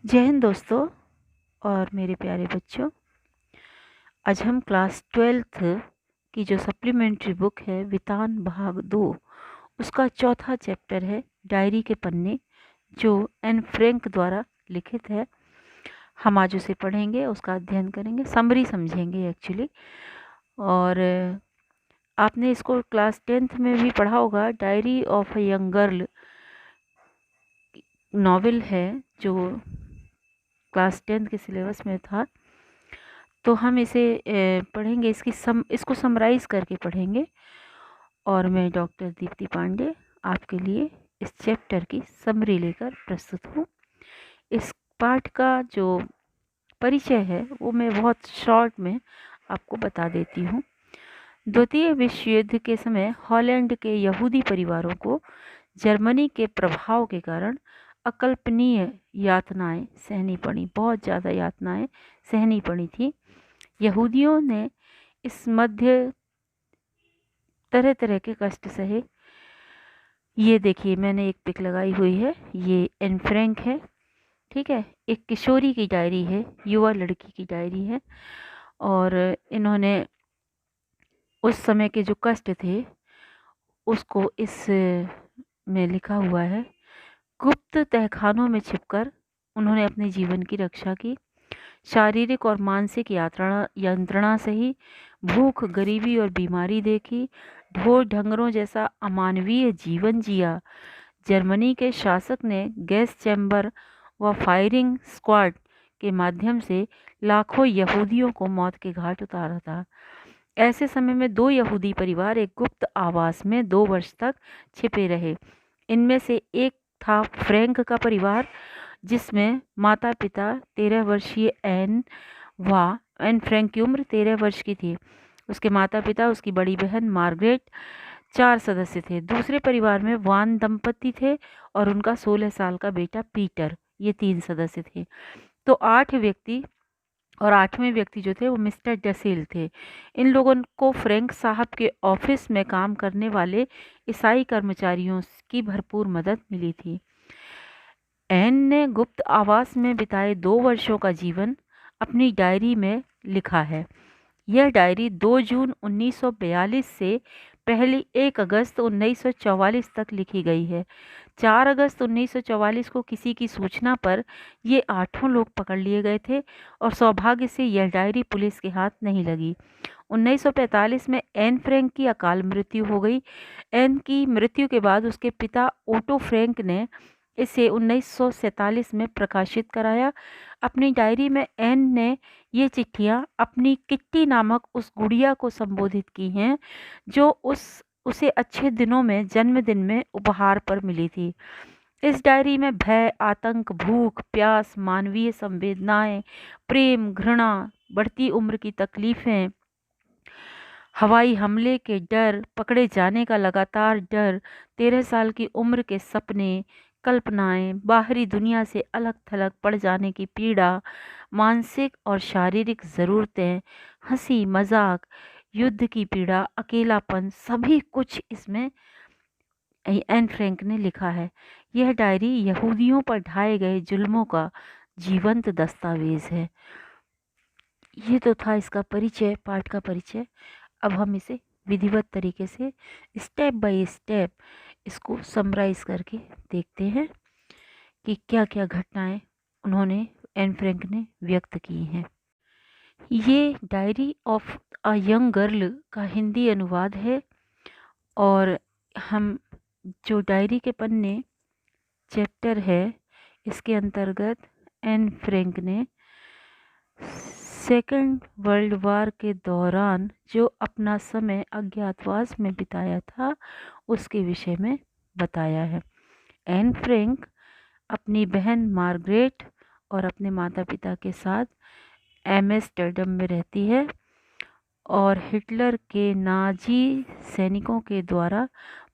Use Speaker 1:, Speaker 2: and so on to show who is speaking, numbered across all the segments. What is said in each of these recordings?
Speaker 1: जय हिंद दोस्तों और मेरे प्यारे बच्चों। आज हम क्लास 12th की जो सप्लीमेंट्री बुक है वितान भाग 2 उसका चौथा चैप्टर है डायरी के पन्ने, जो एन फ्रैंक द्वारा लिखित है। हम आज उसे पढ़ेंगे, उसका अध्ययन करेंगे, समरी समझेंगे एक्चुअली। और आपने इसको क्लास 10th में भी पढ़ा होगा। Diary of a young girl novel है जो क्लास 10th के सिलेबस में था। तो हम इसे पढ़ेंगे, इसको समराइज़ करके पढ़ेंगे। और मैं डॉक्टर दीप्ति पांडे आपके लिए इस चैप्टर की समरी लेकर प्रस्तुत हूँ। इस पाठ का जो परिचय है वो मैं बहुत शॉर्ट में आपको बता देती हूँ। द्वितीय विश्व युद्ध के समय हॉलैंड के यहूदी परिवारों को जर्मनी के प्रभाव के कारण अकल्पनीय यातनाएं सहनी पड़ी, बहुत ज़्यादा यातनाएं सहनी पड़ी थी। यहूदियों ने इस मध्य तरह तरह के कष्ट सहे। ये देखिए, मैंने एक पिक लगाई हुई है, ये एन फ्रैंक है, ठीक है। एक किशोरी की डायरी है, युवा लड़की की डायरी है। और इन्होंने उस समय के जो कष्ट थे उसको इस में लिखा हुआ है। गुप्त तहखानों में छिपकर उन्होंने अपने जीवन की रक्षा की। शारीरिक और मानसिक यंत्रणा से ही भूख, गरीबी और बीमारी देखी। ढोर ढंगरों जैसा अमानवीय जीवन जिया। जर्मनी के शासक ने गैस चैम्बर व फायरिंग स्क्वाड के माध्यम से लाखों यहूदियों को मौत के घाट उतारा था। ऐसे समय में दो यहूदी परिवार एक गुप्त आवास में 2 वर्ष तक छिपे रहे। इनमें से एक था फ्रैंक का परिवार, जिसमें माता पिता 13 वर्षीय एन फ्रैंक की उम्र 13 वर्ष की थी। उसके माता पिता, उसकी बड़ी बहन मार्गरेट, 4 सदस्य थे। दूसरे परिवार में वान दंपति थे और उनका 16 साल का बेटा पीटर, ये 3 सदस्य थे। तो 8 व्यक्ति, और 8वें व्यक्ति जो थे वो मिस्टर डसेल थे। इन लोगों को फ्रैंक साहब के ऑफिस में काम करने वाले ईसाई कर्मचारियों की भरपूर मदद मिली थी। एन ने गुप्त आवास में बिताए 2 वर्षों का जीवन अपनी डायरी में लिखा है। यह डायरी 2 जून 1942 से पहली 1 अगस्त 1944 तक लिखी गई है। 4 अगस्त 1944 को किसी की सूचना पर ये 8 लोग पकड़ लिए गए थे और सौभाग्य से यह डायरी पुलिस के हाथ नहीं लगी। 1945 में एन फ्रैंक की अकाल मृत्यु हो गई। एन की मृत्यु के बाद उसके पिता ओटो फ्रैंक ने इसे 1947 में प्रकाशित कराया। अपनी डायरी में एन ने ये चिट्ठियाँ अपनी किट्टी नामक उस गुड़िया को संबोधित की हैं, जो उसे अच्छे दिनों में जन्मदिन में उपहार पर मिली थी। इस डायरी में भय, आतंक, भूख, प्यास, मानवीय संवेदनाएं, प्रेम, घृणा, बढ़ती उम्र की तकलीफें, हवाई हमले के डर, पकड़े जाने का लगातार डर, 13 साल की उम्र के सपने, कल्पनाएं, बाहरी दुनिया से अलग थलग पड़ जाने की पीड़ा, मानसिक और शारीरिक ज़रूरतें, हंसी मजाक, युद्ध की पीड़ा, अकेलापन, सभी कुछ इसमें एन फ्रैंक ने लिखा है। यह डायरी यहूदियों पर ढाए गए जुल्मों का जीवंत दस्तावेज है। ये तो था इसका परिचय, पाठ का परिचय। अब हम इसे विधिवत तरीके से स्टेप बाय स्टेप इसको समराइज करके देखते हैं कि क्या क्या घटनाएं उन्होंने, एन फ्रैंक ने व्यक्त की हैं। ये diary of a young girl का हिंदी अनुवाद है। और हम जो डायरी के पन्ने चैप्टर है, इसके अंतर्गत एन फ्रैंक ने सेकेंड वर्ल्ड वार के दौरान जो अपना समय अज्ञातवास में बिताया था उसके विषय में बताया है। एन फ्रैंक अपनी बहन मार्गरेट और अपने माता पिता के साथ एम्स्टर्डम में रहती है और हिटलर के नाजी सैनिकों के द्वारा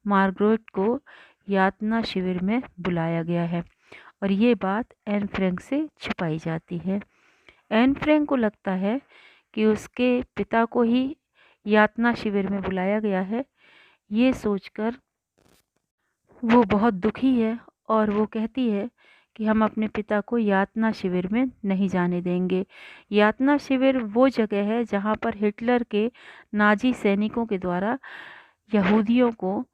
Speaker 1: मार्गरेट को यातना शिविर में बुलाया गया है और ये बात एन फ्रैंक से छुपाई जाती है। एन फ्रैंक को लगता है कि उसके पिता को ही यातना शिविर में बुलाया गया है। ये सोचकर वो बहुत दुखी है और वो कहती है कि हम अपने पिता को यातना शिविर में नहीं जाने देंगे। यातना शिविर वो जगह है जहाँ पर हिटलर के नाजी सैनिकों के द्वारा यहूदियों को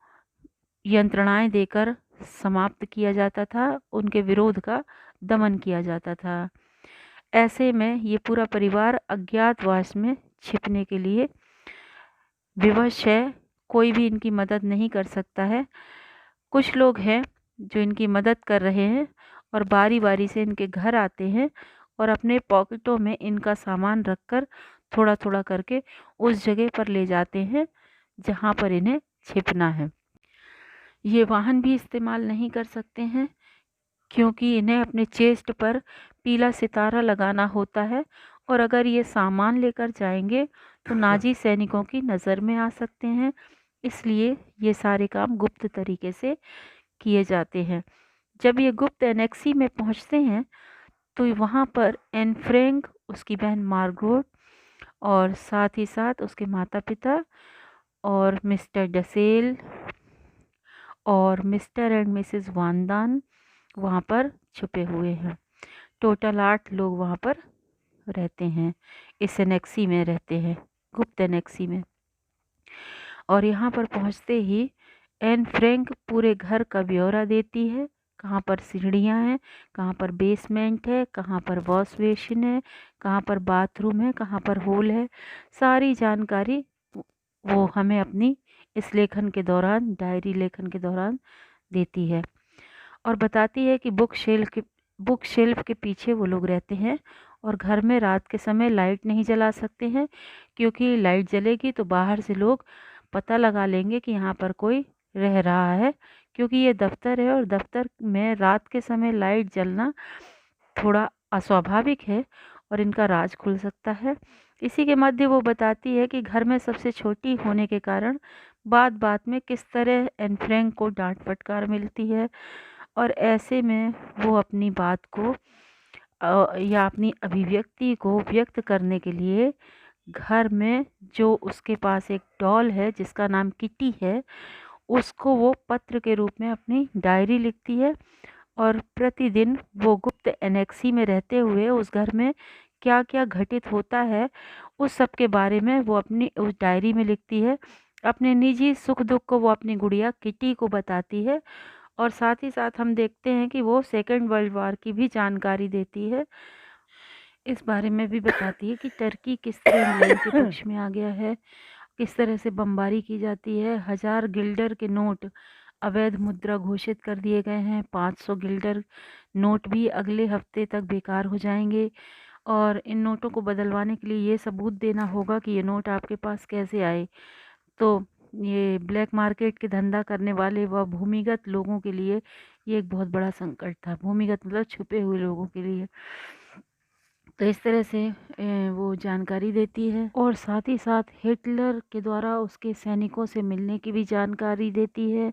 Speaker 1: यंत्रणाएं देकर समाप्त किया जाता था, उनके विरोध का दमन किया जाता था। ऐसे में ये पूरा परिवार अज्ञातवास में छिपने के लिए विवश है, कोई भी इनकी मदद नहीं कर सकता है। कुछ लोग हैं जो इनकी मदद कर रहे हैं और बारी बारी से इनके घर आते हैं और अपने पॉकेटों में इनका सामान रखकर थोड़ा थोड़ा करके उस जगह पर ले जाते हैं जहाँ पर इन्हें छिपना है। ये वाहन भी इस्तेमाल नहीं कर सकते हैं क्योंकि इन्हें अपने चेस्ट पर पीला सितारा लगाना होता है और अगर ये सामान लेकर जाएंगे तो नाजी सैनिकों की नज़र में आ सकते हैं, इसलिए ये सारे काम गुप्त तरीके से किए जाते हैं। जब ये गुप्त एनेक्सी में पहुंचते हैं तो वहाँ पर एन फ्रैंक, उसकी बहन मार्गोट और साथ ही साथ उसके माता पिता और मिस्टर डसेल और मिस्टर एंड मिसेस वानदान वहाँ पर छुपे हुए हैं। टोटल 8 लोग वहाँ पर रहते हैं, इस एनेक्सी में रहते हैं, गुप्त एनेक्सी में। और यहाँ पर पहुँचते ही एन फ्रैंक पूरे घर का ब्यौरा देती है, कहाँ पर सीढ़ियाँ हैं, कहाँ पर बेसमेंट है, कहाँ पर वॉश बेसिन है, कहाँ पर बाथरूम है, कहाँ पर हॉल है, सारी जानकारी वो हमें अपनी इस लेखन के दौरान, डायरी लेखन के दौरान देती है और बताती है कि बुक शेल्फ के पीछे वो लोग रहते हैं और घर में रात के समय लाइट नहीं जला सकते हैं क्योंकि लाइट जलेगी तो बाहर से लोग पता लगा लेंगे कि यहाँ पर कोई रह रहा है, क्योंकि ये दफ्तर है और दफ्तर में रात के समय लाइट जलना थोड़ा अस्वाभाविक है और इनका राज खुल सकता है। इसी के मध्य वो बताती है कि घर में सबसे छोटी होने के कारण बात बात में किस तरह एन फ्रैंक को डांट फटकार मिलती है और ऐसे में वो अपनी बात को या अपनी अभिव्यक्ति को व्यक्त करने के लिए घर में जो उसके पास एक डॉल है जिसका नाम किटी है, उसको वो पत्र के रूप में अपनी डायरी लिखती है और प्रतिदिन वो गुप्त एनेक्सी में रहते हुए उस घर में क्या क्या घटित होता है उस सब के बारे में वो अपनी उस डायरी में लिखती है। अपने निजी सुख दुख को वो अपनी गुड़िया किटी को बताती है और साथ ही साथ हम देखते हैं कि वो सेकेंड वर्ल्ड वार की भी जानकारी देती है। इस बारे में भी बताती है कि टर्की किस तरह इंग्लैंड के पक्ष में आ गया है, किस तरह से बमबारी की जाती है। 1000 गिल्डर के नोट अवैध मुद्रा घोषित कर दिए गए हैं, 500 गिल्डर नोट भी अगले हफ्ते तक बेकार हो जाएंगे और इन नोटों को बदलवाने के लिए ये सबूत देना होगा कि ये नोट आपके पास कैसे आए। तो ये ब्लैक मार्केट के धंधा करने वाले व भूमिगत लोगों के लिए ये एक बहुत बड़ा संकट था, भूमिगत मतलब छुपे हुए लोगों के लिए। तो इस तरह से वो जानकारी देती है और साथ ही साथ हिटलर के द्वारा उसके सैनिकों से मिलने की भी जानकारी देती है।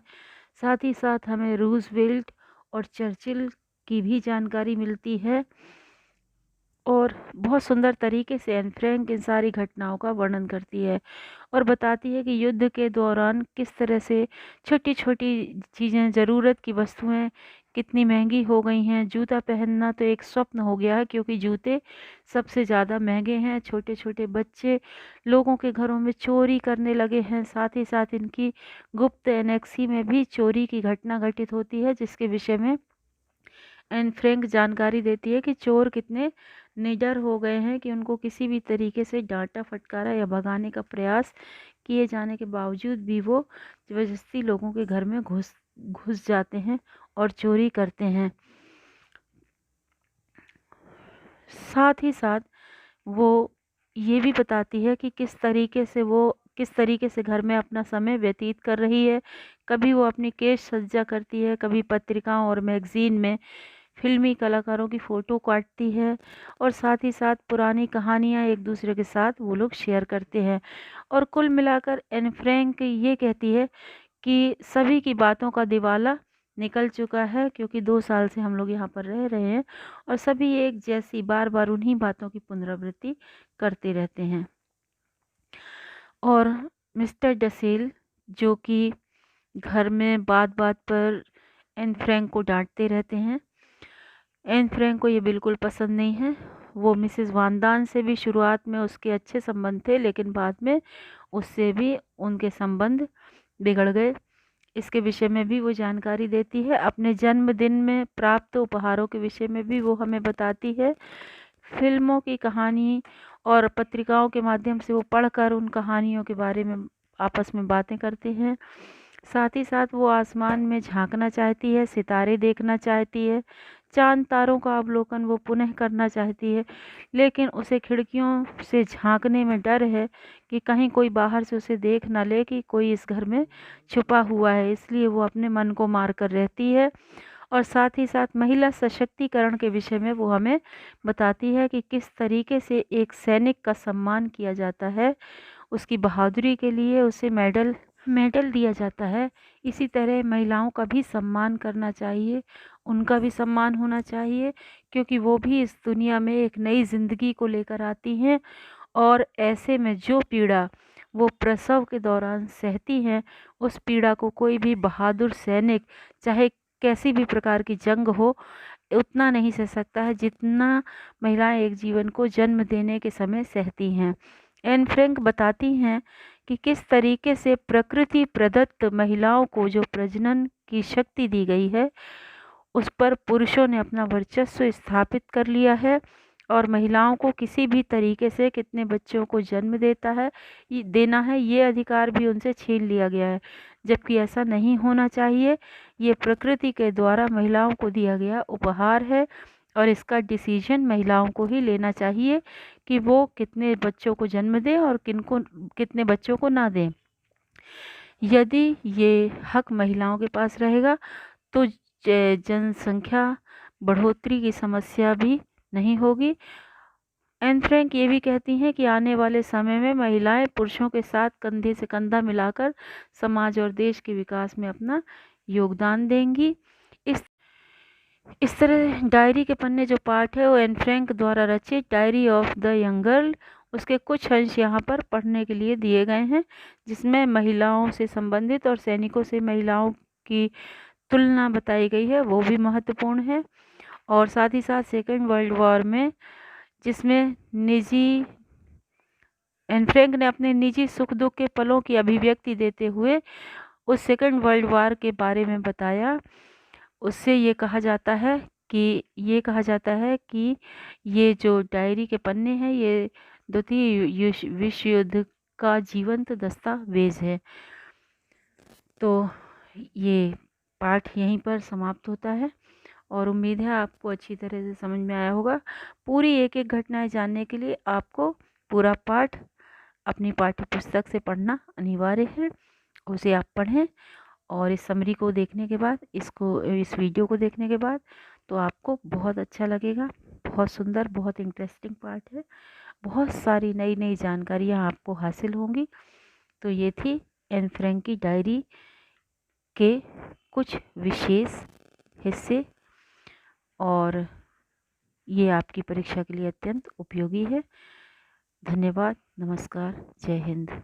Speaker 1: साथ ही साथ हमें रूजवेल्ट और चर्चिल की भी जानकारी मिलती है और बहुत सुंदर तरीके से एन फ्रैंक इन सारी घटनाओं का वर्णन करती है और बताती है कि युद्ध के दौरान किस तरह से छोटी छोटी चीज़ें, ज़रूरत की वस्तुएं कितनी महंगी हो गई हैं। जूता पहनना तो एक स्वप्न हो गया है क्योंकि जूते सबसे ज़्यादा महंगे हैं। छोटे छोटे बच्चे लोगों के घरों में चोरी करने लगे हैं। साथ ही साथ इनकी गुप्त एनेक्सी में भी चोरी की घटना घटित होती है जिसके विषय में एन फ्रैंक जानकारी देती है कि चोर कितने निडर हो गए हैं कि उनको किसी भी तरीके से डांटा फटकारा या भगाने का प्रयास किए जाने के बावजूद भी वो ज़बरदस्ती लोगों के घर में घुस घुस जाते हैं और चोरी करते हैं। साथ ही साथ वो ये भी बताती है कि किस तरीके से घर में अपना समय व्यतीत कर रही है। कभी वो अपनी केश सज्जा करती है, कभी पत्रिकाओं और मैगजीन में फिल्मी कलाकारों की फ़ोटो काटती है और साथ ही साथ पुरानी कहानियाँ एक दूसरे के साथ वो लोग शेयर करते हैं। और कुल मिलाकर एन फ्रैंक ये कहती है कि सभी की बातों का दिवाला निकल चुका है क्योंकि 2 साल से हम लोग यहाँ पर रह रहे हैं और सभी एक जैसी बार बार उन्हीं बातों की पुनरावृत्ति करते रहते हैं। और मिस्टर डसेल जो कि घर में बात बात पर एन फ्रैंक को डांटते रहते हैं, एन फ्रैंक को ये बिल्कुल पसंद नहीं है। वो मिसेस वांदान से भी शुरुआत में उसके अच्छे संबंध थे, लेकिन बाद में उससे भी उनके संबंध बिगड़ गए। इसके विषय में भी वो जानकारी देती है। अपने जन्मदिन में प्राप्त उपहारों के विषय में भी वो हमें बताती है। फिल्मों की कहानी और पत्रिकाओं के माध्यम से वो पढ़कर उन कहानियों के बारे में आपस में बातें करते हैं। साथ ही साथ वो आसमान में झांकना चाहती है, सितारे देखना चाहती है, चांद तारों का अवलोकन वो पुनः करना चाहती है, लेकिन उसे खिड़कियों से झांकने में डर है कि कहीं कोई बाहर से उसे देख ना ले कि कोई इस घर में छुपा हुआ है। इसलिए वो अपने मन को मार कर रहती है। और साथ ही साथ महिला सशक्तिकरण के विषय में वो हमें बताती है कि किस तरीके से एक सैनिक का सम्मान किया जाता है, उसकी बहादुरी के लिए उसे मेडल मेडल दिया जाता है। इसी तरह महिलाओं का भी सम्मान करना चाहिए, उनका भी सम्मान होना चाहिए, क्योंकि वो भी इस दुनिया में एक नई ज़िंदगी को लेकर आती हैं। और ऐसे में जो पीड़ा वो प्रसव के दौरान सहती हैं, उस पीड़ा को कोई भी बहादुर सैनिक, चाहे कैसी भी प्रकार की जंग हो, उतना नहीं सह सकता है जितना महिलाएं एक जीवन को जन्म देने के समय सहती हैं। एन फ्रैंक बताती हैं कि किस तरीके से प्रकृति प्रदत्त महिलाओं को जो प्रजनन की शक्ति दी गई है, उस पर पुरुषों ने अपना वर्चस्व स्थापित कर लिया है। और महिलाओं को किसी भी तरीके से कितने बच्चों को जन्म देना है, ये अधिकार भी उनसे छीन लिया गया है, जबकि ऐसा नहीं होना चाहिए। ये प्रकृति के द्वारा महिलाओं को दिया गया उपहार है, और इसका डिसीजन महिलाओं को ही लेना चाहिए कि वो कितने बच्चों को जन्म दें और कितने बच्चों को ना दें। यदि ये हक महिलाओं के पास रहेगा तो जनसंख्या बढ़ोतरी की समस्या भी नहीं होगी। एन फ्रैंक ये भी कहती हैं कि आने वाले समय में महिलाएं पुरुषों के साथ कंधे से कंधा मिलाकर समाज और देश के विकास में अपना योगदान देंगी। इस इस तरह डायरी के पन्ने जो पाठ है वो एन फ्रैंक द्वारा रचित diary of the young girl, उसके कुछ अंश यहाँ पर पढ़ने के लिए दिए गए हैं, जिसमें महिलाओं से संबंधित और सैनिकों से महिलाओं की तुलना बताई गई है, वो भी महत्वपूर्ण है। और साथ ही साथ सेकेंड वर्ल्ड वॉर में, जिसमें एन फ्रैंक ने अपने निजी सुख दुख के पलों की अभिव्यक्ति देते हुए उस सेकेंड वर्ल्ड वॉर के बारे में बताया। उससे ये कहा जाता है कि ये जो डायरी के पन्ने हैं, ये द्वितीय विश्व युद्ध का जीवंत दस्तावेज है। तो ये पाठ यहीं पर समाप्त होता है, और उम्मीद है आपको अच्छी तरह से समझ में आया होगा। पूरी एक एक घटनाएं जानने के लिए आपको पूरा पाठ अपनी पाठ्य पुस्तक से पढ़ना अनिवार्य है। उसे आप पढ़ें, और इस समरी को देखने के बाद, इस वीडियो को देखने के बाद, तो आपको बहुत अच्छा लगेगा। बहुत सुंदर, बहुत इंटरेस्टिंग पार्ट है, बहुत सारी नई नई जानकारियाँ आपको हासिल होंगी। तो ये थी एन फ्रैंक की डायरी के कुछ विशेष हिस्से, और ये आपकी परीक्षा के लिए अत्यंत उपयोगी है। धन्यवाद, नमस्कार, जय हिंद।